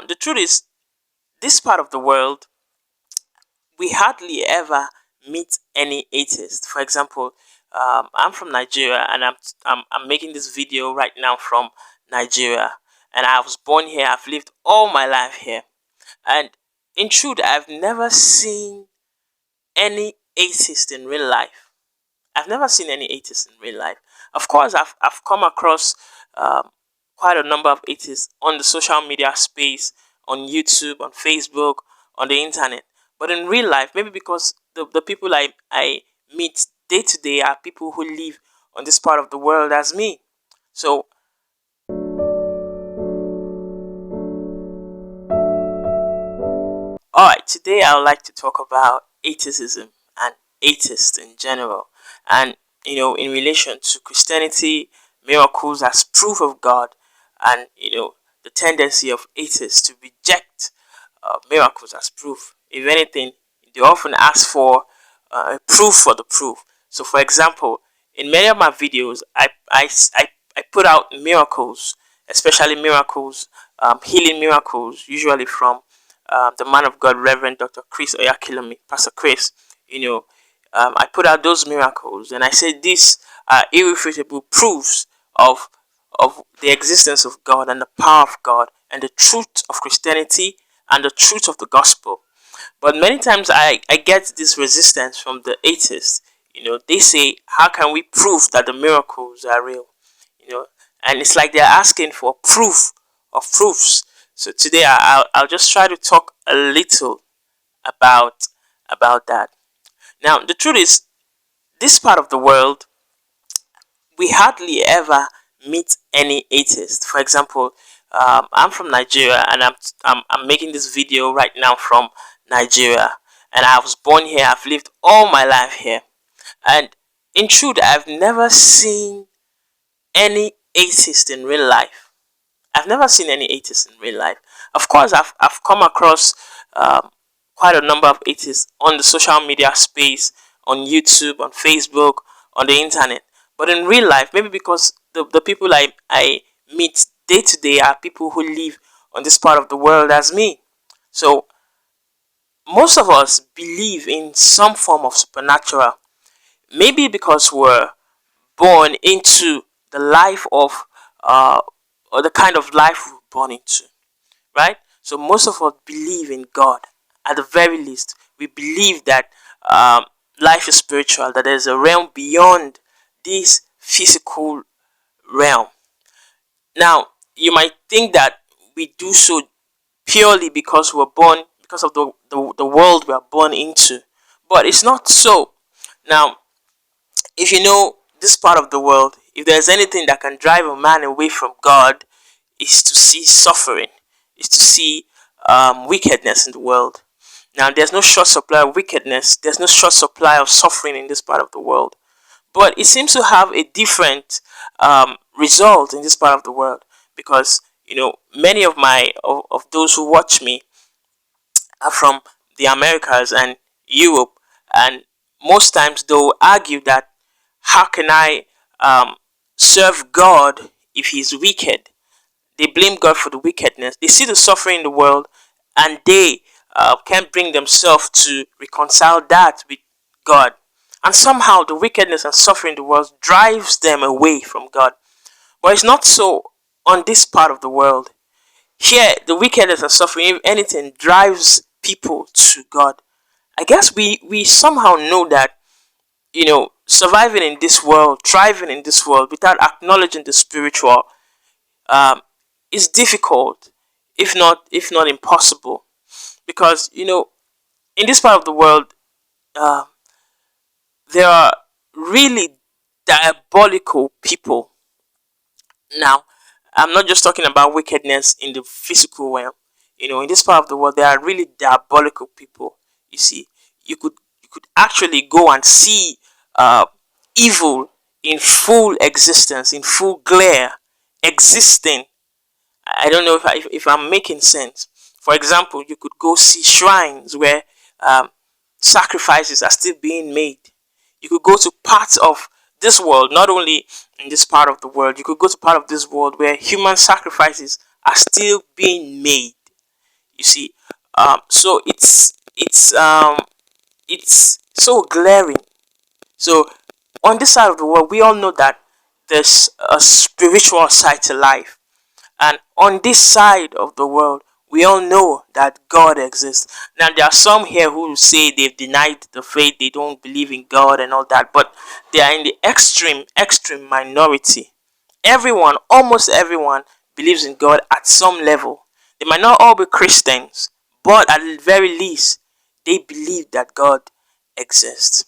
The truth is, this part of the world, we hardly ever meet any atheist. For example, I'm from Nigeria, and I'm making this video right now from Nigeria, and I was born here. I've lived all my life here, and in truth, I've never seen any atheist in real life. I've never seen any atheists in real life. Of course, I've come across um, quite a number of atheists on the social media space, on YouTube, on Facebook, on the internet. But in real life, maybe because the people I meet day to day are people who live on this part of the world as me. So, alright, today I would like to talk about atheism and atheists in general. And, in relation to Christianity, miracles as proof of God, and, the tendency of atheists to reject miracles as proof. If anything, they often ask for a proof for the proof. So, for example, in many of my videos, I put out miracles, especially miracles, healing miracles, usually from the man of God, Reverend Dr. Chris Oyakilomi, Pastor Chris. I put out those miracles, and I said these are irrefutable proofs of the existence of God and the power of God and the truth of Christianity and the truth of the gospel. But many times I get this resistance from the atheists. They say, how can we prove that the miracles are real? You know, and it's like they're asking for proof of proofs. So today I'll just try to talk a little about that. Now the truth is, this part of the world, we hardly ever meet any atheist. For example, I'm from Nigeria, and I'm making this video right now from Nigeria, and I was born here. I've lived all my life here, and in truth, I've never seen any atheist in real life. I've never seen any atheists in real life. Of course, I've come across quite a number of atheists on the social media space, on YouTube, on Facebook, on the internet. But in real life, maybe because the people I meet day to day are people who live on this part of the world as me. So most of us believe in some form of supernatural. Maybe because we're born into the life of, or the kind of life we're born into, right? So most of us believe in God. At the very least, we believe that um, life is spiritual, that there's a realm beyond this physical realm. Now, you might think that we do so purely because we're born, because of the world we are born into. But it's not so. Now, if you know this part of the world, if there's anything that can drive a man away from God, is to see suffering, is to see wickedness in the world. Now, there's no short supply of wickedness, there's no short supply of suffering in this part of the world. But it seems to have a different result in this part of the world, because many of those who watch me are from the Americas and Europe, and most times they'll argue that, how can I serve God if He's wicked? They blame God for the wickedness. They see the suffering in the world, and they can't bring themselves to reconcile that with God. And somehow the wickedness and suffering in the world drives them away from God. But it's not so on this part of the world. Here, the wickedness and suffering, if anything, drives people to God. I guess we somehow know that, surviving in this world, thriving in this world without acknowledging the spiritual um, is difficult, if not impossible. Because in this part of the world, uh, there are really diabolical people. Now, I'm not just talking about wickedness in the physical realm. In this part of the world, there are really diabolical people. You see, you could actually go and see uh, evil in full existence, in full glare, existing. I don't know if I'm making sense. For example, you could go see shrines where um, sacrifices are still being made. You could go to parts of this world, not only in this part of the world, you could go to part of this world where human sacrifices are still being made. You see, so it's so glaring. So on this side of the world, we all know that there's a spiritual side to life. And on this side of the world, we all know that God exists. Now, there are some here who say they've denied the faith, they don't believe in God and all that, but they are in the extreme minority. Everyone, almost everyone, believes in God at some level. They might not all be Christians, but at the very least, they believe that God exists.